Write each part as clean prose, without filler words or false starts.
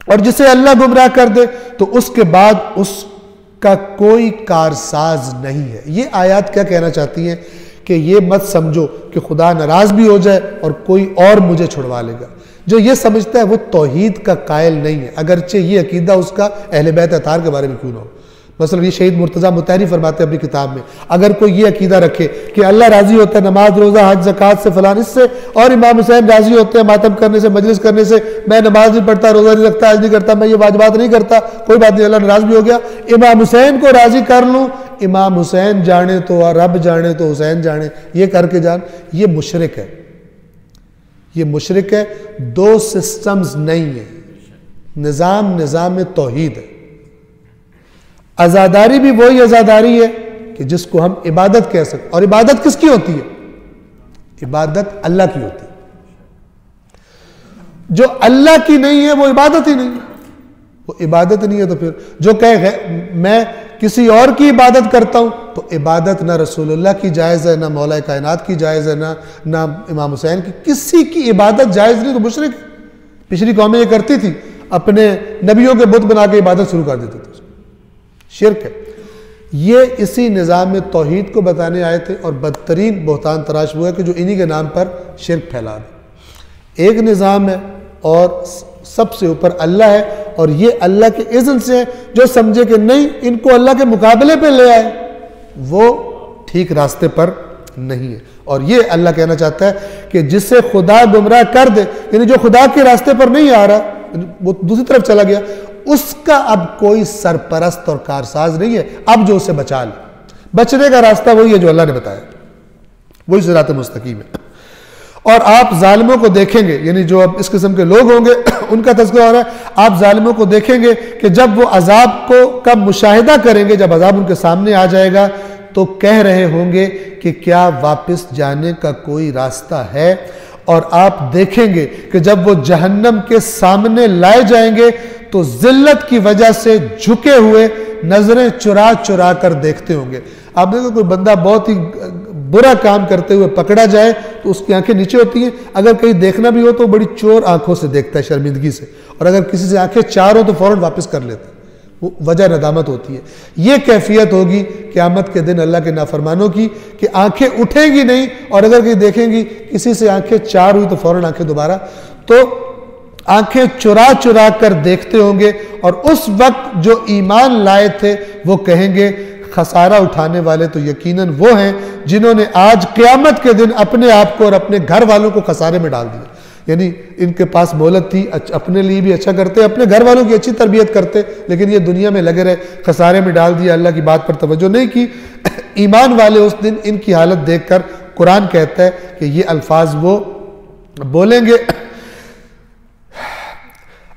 और जिसे अल्लाह गुमराह कर दे तो उसके बाद उसका कोई कारसाज नहीं है। ये आयत क्या कहना चाहती हैं कि ये मत समझो कि खुदा नाराज भी हो जाए और कोई और मुझे छुड़वा लेगा। जो ये समझता है वो तौहीद का कायल नहीं है, अगरचे ये अकीदा उसका अहले बैत अतार के बारे में क्यों ना हो। मसलन ये शहीद मुर्तज़ा मुतहरी फरमाते हैं अपनी किताब में, अगर कोई ये अकीदा रखे कि अल्लाह राजी होता है नमाज रोज़ा हज ज़कात से फलान इससे, और इमाम हुसैन राजी होते हैं मातम करने से मजलिस करने से, मैं नमाज नहीं पढ़ता रोज़ा नहीं रखता हज नहीं करता मैं ये वाजिबात नहीं करता, कोई बात नहीं अल्लाह नाराज भी हो गया, इमाम हुसैन को राजी कर लूँ, इमाम हुसैन जाने तो रब जाने तो हुसैन जाने, ये करके जान, ये मुशरिक है, ये मुशरिक है। दो सिस्टम्स नहीं है, निज़ाम तौहीद है। आज़ादारी भी वही आज़ादारी है कि जिसको हम इबादत कह सकते, और इबादत किसकी होती है? इबादत अल्लाह की होती है। जो अल्लाह की नहीं है वो इबादत ही नहीं है, वो इबादत नहीं है। तो फिर जो कहे मैं किसी और की इबादत करता हूं तो इबादत ना रसूलुल्लाह की जायज़ है, ना मौला कायनात की जायज़ है, ना इमाम हुसैन की, किसी की इबादत जायज़ नहीं। तो मुशरिक, पिछली कौमें ये करती थी, अपने नबियों के बुत बना के इबादत शुरू कर देते थे, शिर्क है। ये इसी निज़ाम में तौहीद को बताने आए थे, और बदतरीन बहतान तराश हुआ है कि जो इन्हीं के नाम पर शिर्क फैला दे। एक निज़ाम है और सबसे ऊपर अल्लाह है, और ये अल्लाह के इज़्न से है। जो समझे कि नहीं इनको अल्लाह के मुकाबले पे ले आए वो ठीक रास्ते पर नहीं है। और ये अल्लाह कहना चाहता है कि जिसे खुदा गुमराह कर दे, यानी जो खुदा के रास्ते पर नहीं आ रहा, वो दूसरी तरफ चला गया, उसका अब कोई सरपरस्त और कारसाज नहीं है। अब जो उसे बचा ले, बचने का रास्ता वही है जो अल्लाह ने बताया, वही सिरात मुस्तकीम है। और आप जालिमों को देखेंगे, यानी जो अब इस किस्म के लोग होंगे उनका तज़किरा हो रहा है, आप जालिमों को देखेंगे कि जब वो अजाब को का मुशाहिदा करेंगे, जब अजाब उनके सामने आ जाएगा तो कह रहे होंगे कि क्या वापस जाने का कोई रास्ता है। और आप देखेंगे कि जब वो जहन्नम के सामने लाए जाएंगे तो जिल्लत की वजह से झुके हुए नजरें चुरा चुरा कर देखते होंगे। आप देखो कोई बंदा बहुत ही बुरा काम करते हुए पकड़ा जाए तो उसकी आंखें नीचे होती हैं, अगर कहीं देखना भी हो तो बड़ी चोर आंखों से देखता है, शर्मिंदगी से, और अगर किसी से आंखें चार हो तो फौरन वापस कर लेता है, वो वजह नदामत होती है। ये कैफियत होगी क़यामत के दिन अल्लाह के नाफरमानों की कि आंखें उठेंगी नहीं, और अगर कहीं देखेंगी किसी से आंखें चार हुई तो फौरन आंखें दोबारा, तो आंखें चुरा चुरा कर देखते होंगे। और उस वक्त जो ईमान लाए थे वो कहेंगे, खसारा उठाने वाले तो यकीनन वो हैं जिन्होंने आज क़यामत के दिन अपने आप को और अपने घर वालों को खसारे में डाल दिया। यानी इनके पास मोहलत थी, अपने लिए भी अच्छा करते, अपने घर वालों की अच्छी तरबियत करते, लेकिन ये दुनिया में लगे रहे, खसारे में डाल दिया, अल्लाह की बात पर तवज्जो नहीं की। ईमान वाले उस दिन इनकी हालत देखकर कुरान कहता है कि ये अल्फाज वो बोलेंगे,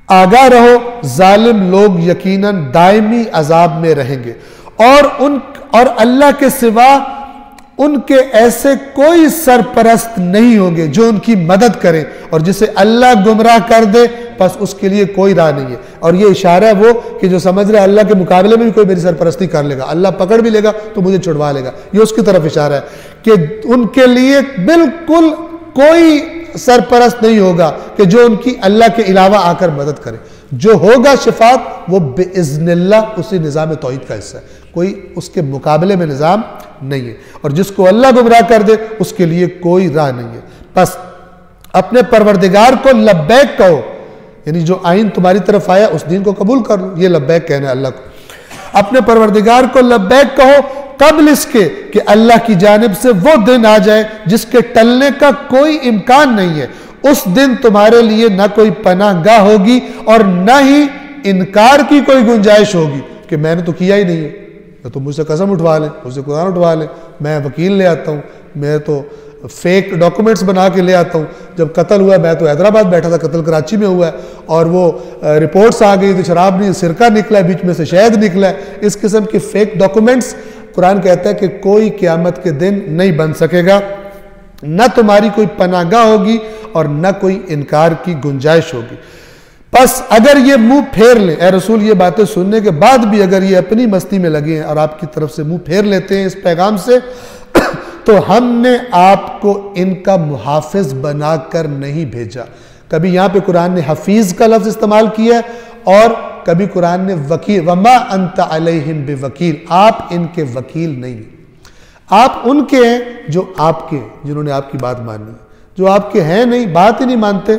आगाह रहो जालिम लोग यकीनन दायमी अजाब में रहेंगे, और अल्लाह के सिवा उनके ऐसे कोई सरपरस्त नहीं होंगे जो उनकी मदद करें, और जिसे अल्लाह गुमराह कर दे बस उसके लिए कोई राह नहीं है। और ये इशारा है वो कि जो समझ रहे अल्लाह के मुकाबले में भी कोई मेरी सरपरस्ती कर लेगा, अल्लाह पकड़ भी लेगा तो मुझे छुड़वा लेगा, ये उसकी तरफ इशारा है कि उनके लिए बिल्कुल कोई सरपरस्त नहीं होगा कि जो उनकी अल्लाह के अलावा आकर मदद करे। जो होगा शिफात वो बिइज़्निल्लाह उसी निज़ाम तौहीद का हिस्सा है, कोई उसके मुकाबले में निज़ाम नहीं है। और जिसको अल्लाह गुमराह कर दे उसके लिए कोई राह नहीं है। बस अपने परवरदिगार को लब्बैक कहो, यानी जो आइन तुम्हारी तरफ आया उस दीन को कबूल कर लो, ये लब्बैक कहना है अल्लाह को। अपने परवरदिगार को लब्बैक कहो कबल इसके कि अल्लाह की जानिब से वो दिन आ जाए जिसके टलने का कोई इम्कान नहीं है। उस दिन तुम्हारे लिए ना कोई पनाहगाह होगी और ना ही इनकार की कोई गुंजाइश होगी कि मैंने तो किया ही नहीं है, तो मुझसे कसम उठवा लें, मुझसे कुरान उठवा लें, मैं वकील ले आता हूँ, मैं तो फेक डॉक्यूमेंट्स बना के ले आता हूँ। जब कत्ल हुआ मैं तो हैदराबाद बैठा था, कत्ल कराची में हुआ है, और वो रिपोर्ट्स आ गई तो शराब नहीं सिरका निकला है, बीच में से शहद निकला है। इस किस्म के फेक डॉक्यूमेंट्स कुरान कहता है कि कोई क़यामत के दिन नहीं बन सकेगा, न तुम्हारी कोई पनाहगाह होगी और न कोई इनकार की गुंजाइश होगी। बस अगर ये मुंह फेर लें, ए रसूल, ये बातें सुनने के बाद भी अगर ये अपनी मस्ती में लगे हैं और आपकी तरफ से मुंह फेर लेते हैं इस पैगाम से, तो हमने आपको इनका मुहाफिज बनाकर नहीं भेजा। कभी यहाँ पे कुरान ने हफीज का लफ्ज इस्तेमाल किया है और कभी कुरान ने वकील, वमा अंत अलैहिम बिवकील, आप इनके वकील नहीं, आप उनके हैं जो आपके, जिन्होंने आपकी बात मानी। जो आपके हैं नहीं, बात ही नहीं मानते,